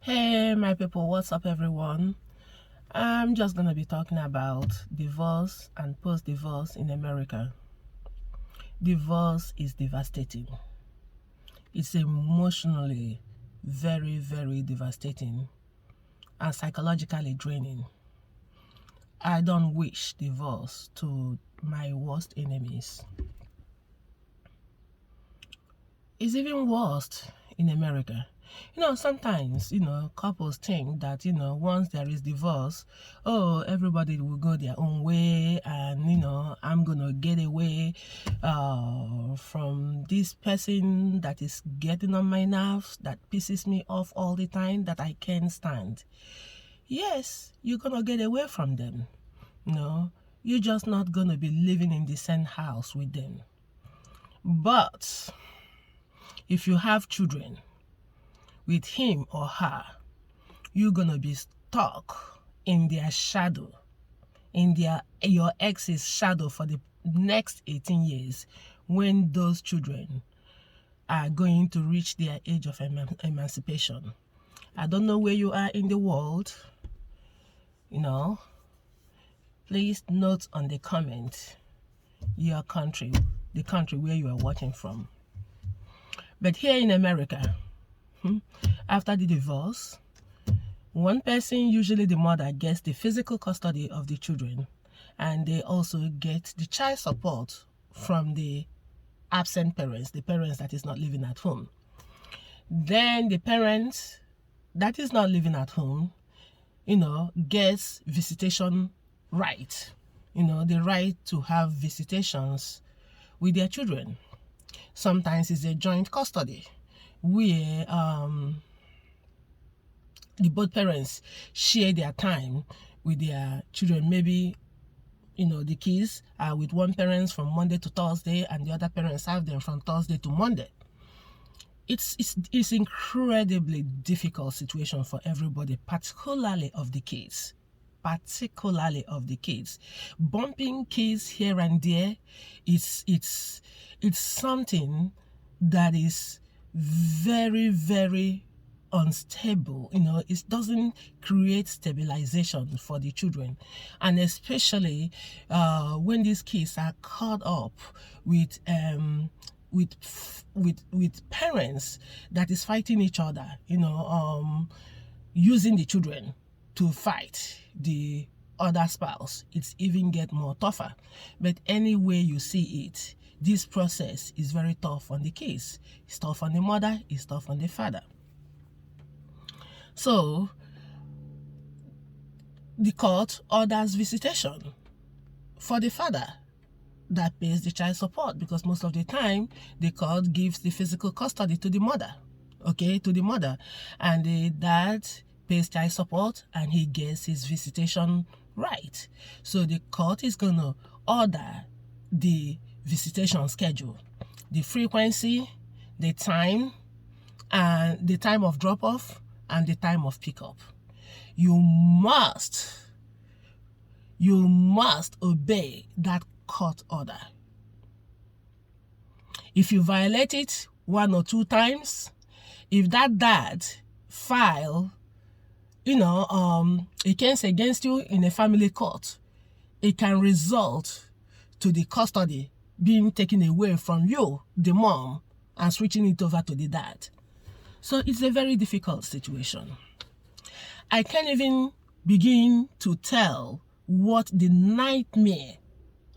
Hey my people, what's up everyone? I'm just gonna be talking about divorce and post-divorce in America. Divorce is devastating. It's emotionally very, very devastating and psychologically draining. I don't wish divorce to my worst enemies. It's even worse in America. Sometimes, couples think that, once there is divorce, everybody will go their own way and, I'm going to get away from this person that is getting on my nerves, that pisses me off all the time, that I can't stand. Yes, you're going to get away from them. You're just not going to be living in the same house with them. But if you have children with him or her, you're gonna be stuck in their shadow, in your ex's shadow for the next 18 years when those children are going to reach their age of emancipation. I don't know where you are in the world, please note on the comment your country, the country where you are watching from. But here in America, after the divorce, one person, usually the mother, gets the physical custody of the children, and they also get the child support from the absent parents, the parents that is not living at home. Then the parent that is not living at home, gets visitation right, the right to have visitations with their children. Sometimes it's a joint custody where the both parents share their time with their children. Maybe the kids are with one parent from Monday to Thursday and the other parents have them from Thursday to Monday. It's incredibly difficult situation for everybody, particularly of the kids. Bumping kids here and there, it's something that is very, very unstable. It doesn't create stabilization for the children, and especially when these kids are caught up with parents that is fighting each other, using the children to fight the other spouse. It's even get more tougher. But anyway you see it, this process is very tough on the kids. It's tough on the mother, it's tough on the father. So the court orders visitation for the father that pays the child support, because most of the time the court gives the physical custody to the mother, and the dad pays child support and he gets his visitation right. So the court is going to order the visitation schedule, the frequency, the time, and the time of drop-off and the time of pickup. You must obey that court order. If you violate it 1 or 2 times, if that dad file a case against you in a family court, it can result to the custody being taken away from you, the mom, and switching it over to the dad. So it's a very difficult situation. I can't even begin to tell what the nightmare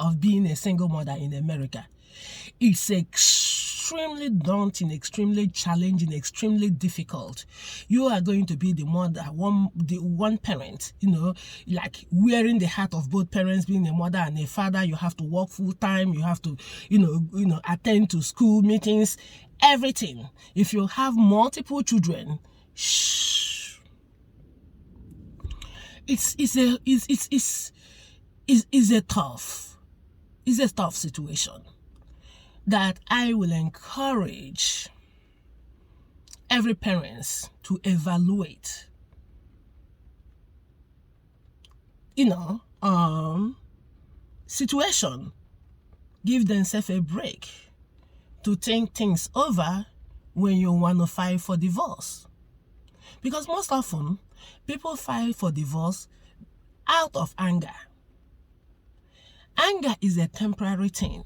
of being a single mother in America. It's extremely daunting, extremely challenging, extremely difficult. You are going to be the mother, the one parent, like wearing the hat of both parents, being a mother and a father. You have to work full time. You have to, attend to school meetings, everything. If you have multiple children, it's a tough situation that I will encourage every parent to evaluate. Situation. Give themselves a break to think things over when you want to file for divorce. Because most often, people file for divorce out of anger. Anger is a temporary thing.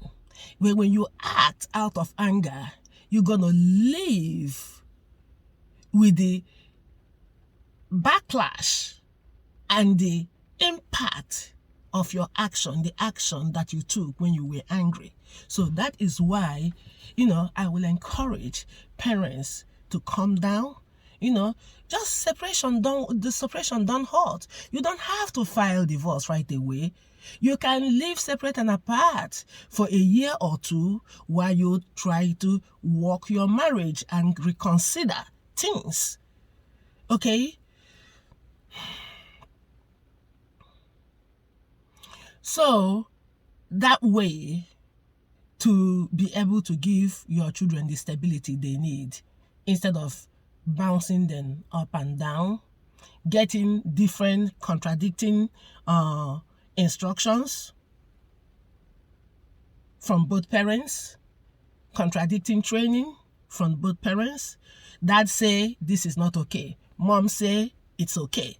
When you act out of anger, you're going to live with the backlash and the impact of your action, the action that you took when you were angry. So that is why, I will encourage parents to calm down. Just the separation don't hurt. You don't have to file divorce right away. You can live separate and apart for a year or two while you try to work your marriage and reconsider things. Okay? So that way, to be able to give your children the stability they need, instead of bouncing them up and down, getting different contradicting instructions from both parents, contradicting training from both parents. Dad say this is not okay. Mom say it's okay.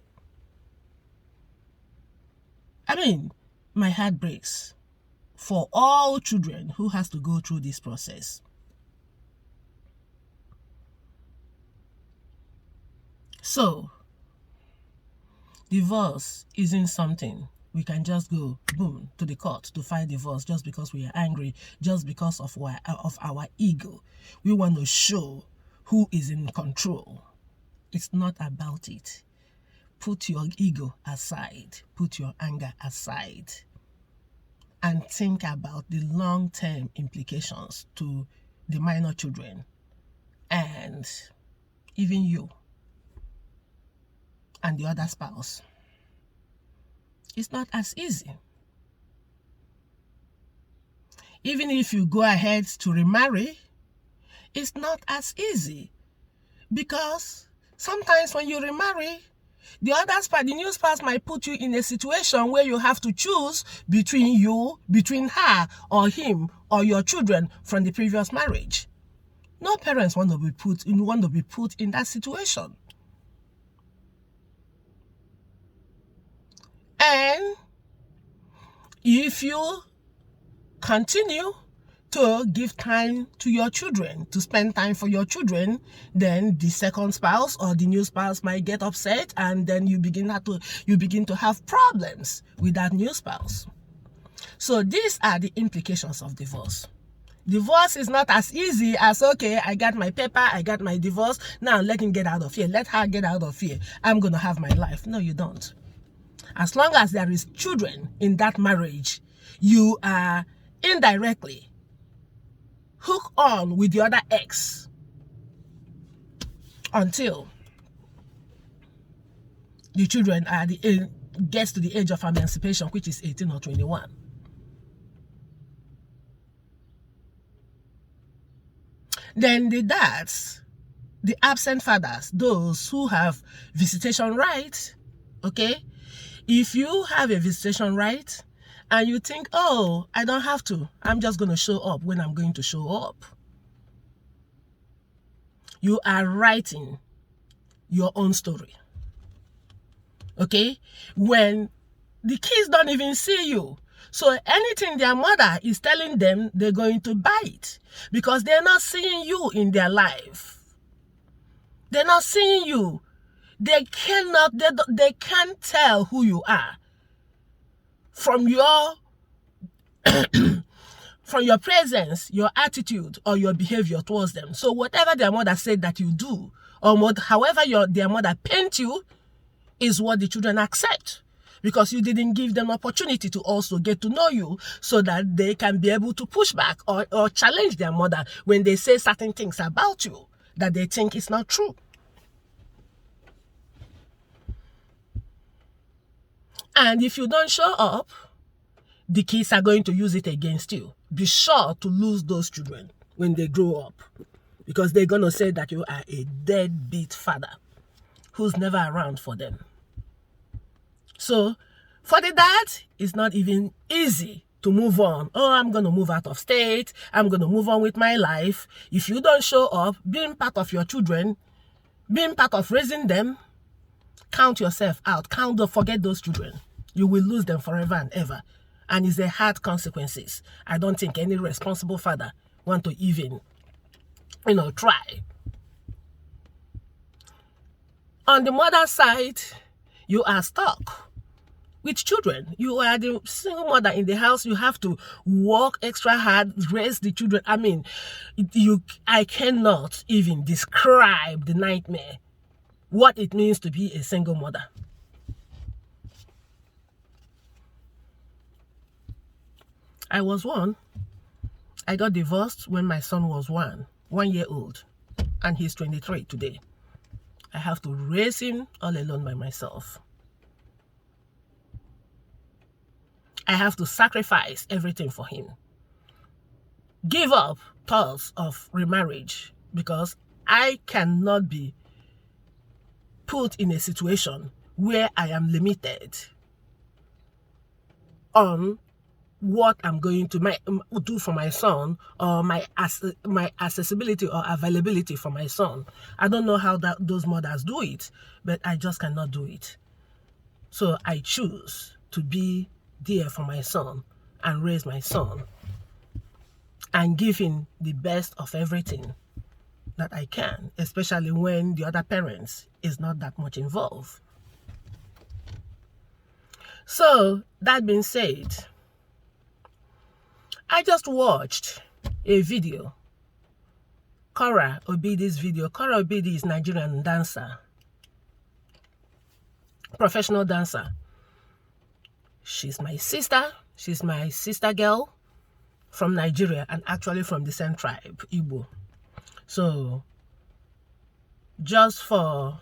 My heart breaks for all children who has to go through this process. So, divorce isn't something we can just go, boom, to the court to file divorce just because we are angry, just because of our ego. We want to show who is in control. It's not about it. Put your ego aside. Put your anger aside. And think about the long-term implications to the minor children and even you and the other spouse. It's not as easy. Even if you go ahead to remarry, it's not as easy, because sometimes when you remarry, the new spouse might put you in a situation where you have to choose between her or him or your children from the previous marriage. No parents want to be put in that situation. And if you continue to give time to your children, to spend time for your children, then the second spouse or the new spouse might get upset, and then you begin to have problems with that new spouse. So these are the implications of divorce. Divorce is not as easy as, okay, I got my paper, I got my divorce, now let him get out of here, let her get out of here, I'm going to have my life. No, you don't. As long as there is children in that marriage, you are indirectly hook on with the other ex until the children gets to the age of emancipation, which is 18 or 21. Then the dads, the absent fathers, those who have visitation rights, okay? If you have a visitation right, and you think, oh, I don't have to, I'm just going to show up when I'm going to show up, you are writing your own story. Okay? When the kids don't even see you, so anything their mother is telling them, they're going to buy it, because they're not seeing you in their life. They're not seeing you. They can't tell who you are from your presence, your attitude, or your behavior towards them. So whatever their mother said that you do, or however their mother paint you, is what the children accept, because you didn't give them opportunity to also get to know you, so that they can be able to push back or challenge their mother when they say certain things about you that they think is not true. And if you don't show up, the kids are going to use it against you. Be sure to lose those children when they grow up, because they're going to say that you are a deadbeat father who's never around for them. So for the dad, it's not even easy to move on. Oh, I'm going to move out of state. I'm going to move on with my life. If you don't show up, being part of your children being part of raising them, count yourself out. Forget those children. You will lose them forever and ever. And it's a hard consequences. I don't think any responsible father want to even, try. On the mother's side, you are stuck with children. You are the single mother in the house. You have to work extra hard, raise the children. I mean, I cannot even describe the nightmare, what it means to be a single mother. I was one. I got divorced when my son was 1 year old, and he's 23 today. I have to raise him all alone by myself. I have to sacrifice everything for him. Give up thoughts of remarriage because I cannot be put in a situation where I am limited on what I'm going to do for my son, or my accessibility or availability for my son. I don't know how those mothers do it, but I just cannot do it. So I choose to be there for my son and raise my son and give him the best of everything that I can, especially when the other parents is not that much involved. So that being said, I just watched a video, Kora Obidi's video. Kora Obidi is Nigerian dancer, professional dancer. She's my sister. She's my sister girl from Nigeria, and actually from the same tribe, Igbo. So just for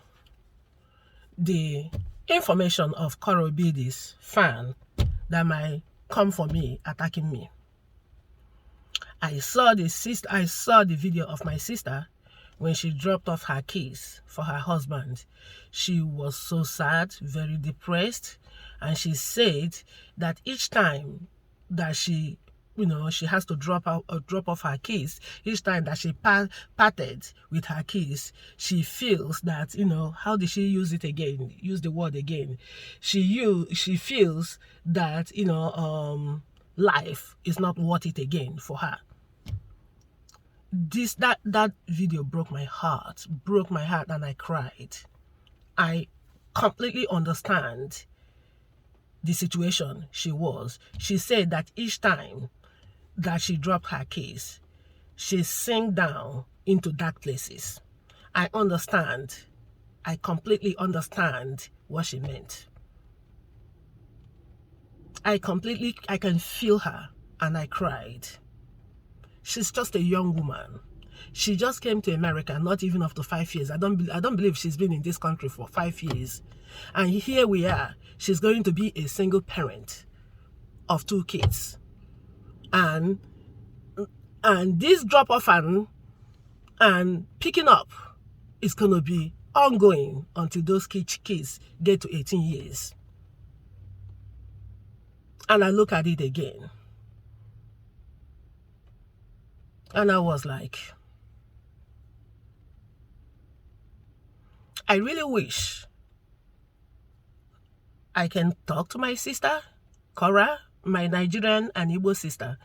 the information of Kora Obidi's fan that might come for me, attacking me, I saw the video of my sister when she dropped off her keys for her husband. She was so sad, very depressed, and she said that each time that she has to drop off her keys, each time that she parted with her keys, she feels that, how did she use it again? Use the word again. She feels that, life is not worth it again for her. That video broke my heart, and I cried. I completely understand the situation she was. She said that each time that she dropped her keys, she sank down into dark places. I understand. I completely understand what she meant. I can feel her, and I cried. She's just a young woman. She just came to America, not even up to 5 years. I don't believe she's been in this country for 5 years. And here we are. She's going to be a single parent of 2 kids. And this drop-off and picking up is going to be ongoing until those kids get to 18 years. And I look at it again. And I was like, I really wish I can talk to my sister, Kora, my Nigerian and Igbo sister.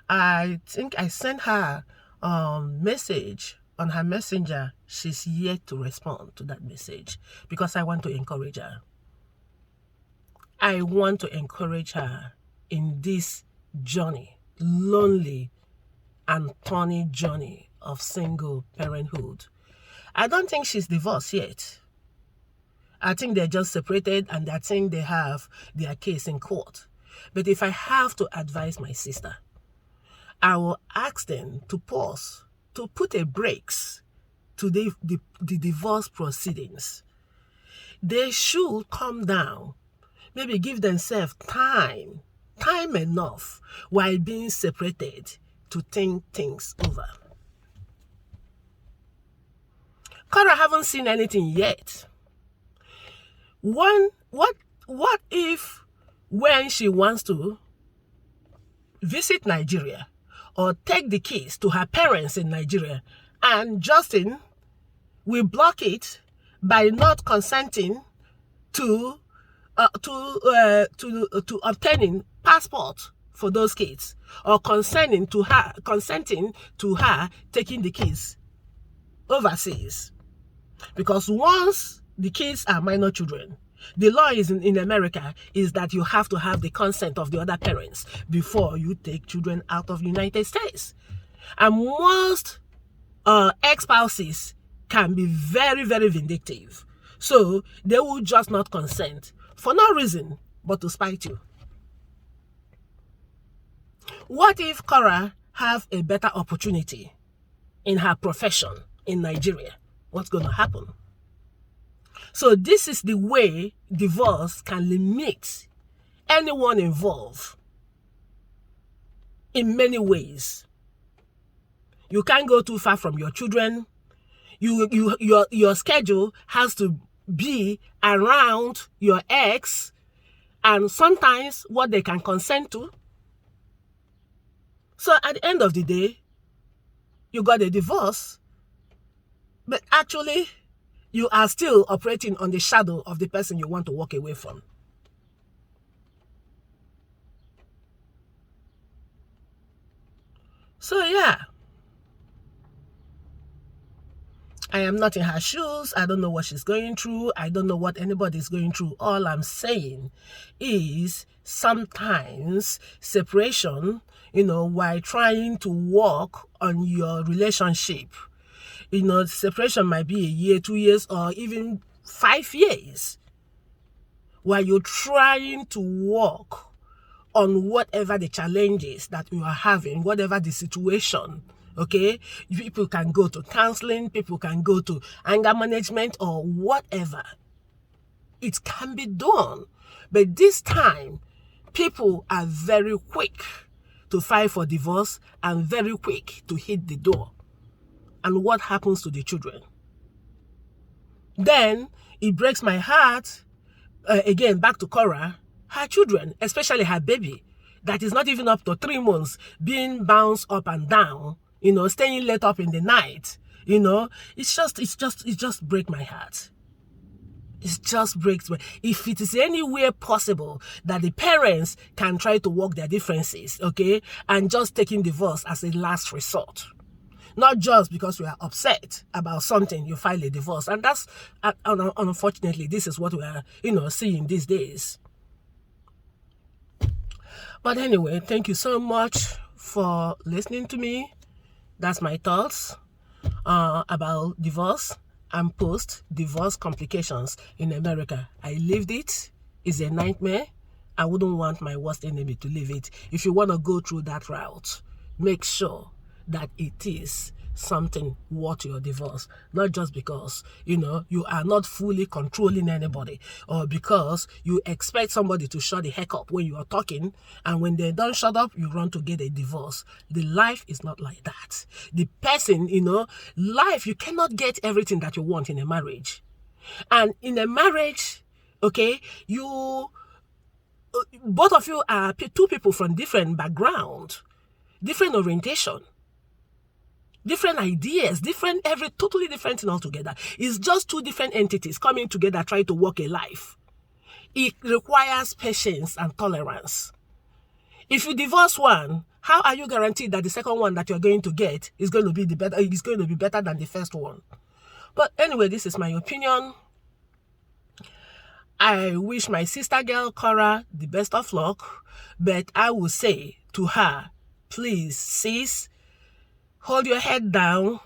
I think I sent her a message on her messenger. She's yet to respond to that message because I want to encourage her. I want to encourage her in this journey, lonely and thorny journey of single parenthood. I don't think she's divorced yet. I think they're just separated, and I think they have their case in court. But if I have to advise my sister, I will ask them to pause, to put a brakes to the divorce proceedings. They should calm down, maybe give themselves time enough while being separated to think things over. Kora haven't seen anything yet. What if when she wants to visit Nigeria or take the keys to her parents in Nigeria and Justin will block it by not consenting to obtaining passport for those kids, or consenting to her taking the kids overseas. Because once the kids are minor children, the law is in America is that you have to have the consent of the other parents before you take children out of the United States. And most ex-spouses can be very, very vindictive. So they will just not consent for no reason but to spite you. What if Cora have a better opportunity in her profession in Nigeria? What's going to happen? So this is the way divorce can limit anyone involved in many ways. You can't go too far from your children. Your schedule has to be around your ex and sometimes what they can consent to. So at the end of the day, you got a divorce, but actually you are still operating on the shadow of the person you want to walk away from. So yeah, I am not in her shoes. I don't know what she's going through. I don't know what anybody's going through. All I'm saying is sometimes separation, while trying to work on your relationship, separation might be a year, 2 years, or even 5 years, while you're trying to work on whatever the challenges that you are having, whatever the situation, okay? People can go to counseling, people can go to anger management or whatever. It can be done. But this time, people are very quick to file for divorce and very quick to hit the door. And what happens to the children? Then it breaks my heart, again, back to Cora, her children, especially her baby, that is not even up to 3 months, being bounced up and down, staying late up in the night, it just breaks my heart. It just breaks me. If it is anywhere possible that the parents can try to work their differences, okay, and just taking divorce as a last resort. Not just because we are upset about something, you file a divorce. And that's, unfortunately, this is what we are, seeing these days. But anyway, thank you so much for listening to me. That's my thoughts about divorce and post-divorce complications in America. I lived it. It's a nightmare. I wouldn't want my worst enemy to live it. If you want to go through that route, make sure that it is something worth your divorce, not just because you are not fully controlling anybody, or because you expect somebody to shut the heck up when you are talking, and when they don't shut up you run to get a divorce. The life is not like that. The person, life, you cannot get everything that you want in a marriage. And in a marriage, okay, both of you are two people from different background, different orientation, different ideas, totally different thing altogether. It's just two different entities coming together trying to work a life. It requires patience and tolerance. If you divorce one, how are you guaranteed that the second one that you're going to get is going to be better than the first one? But anyway, this is my opinion. I wish my sister girl Cora the best of luck, but I will say to her, please, sis, hold your head down,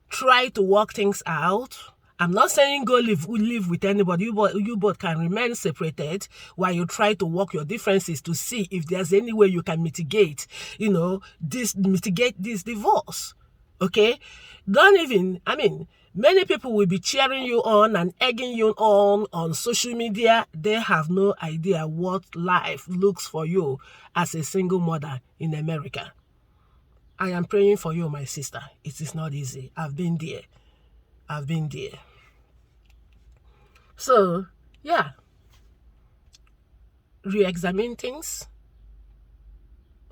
try to work things out. I'm not saying go live with anybody. You both can remain separated while you try to work your differences to see if there's any way you can mitigate this divorce. Okay? Many people will be cheering you on and egging you on social media. They have no idea what life looks for you as a single mother in America. I am praying for you, my sister. It is not easy. I've been there. So, yeah. Re-examine things.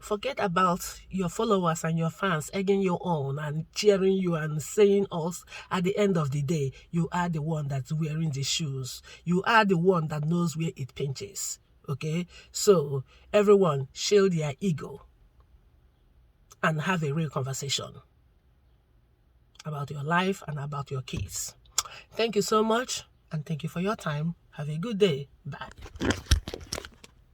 forget about your followers and your fans egging you on and cheering you and saying us. At the end of the day, you are the one that's wearing the shoes. You are the one that knows where it pinches. Okay? So, everyone, shield their ego and have a real conversation about your life and about your kids. Thank you so much, and thank you for your time. Have a good day. Bye.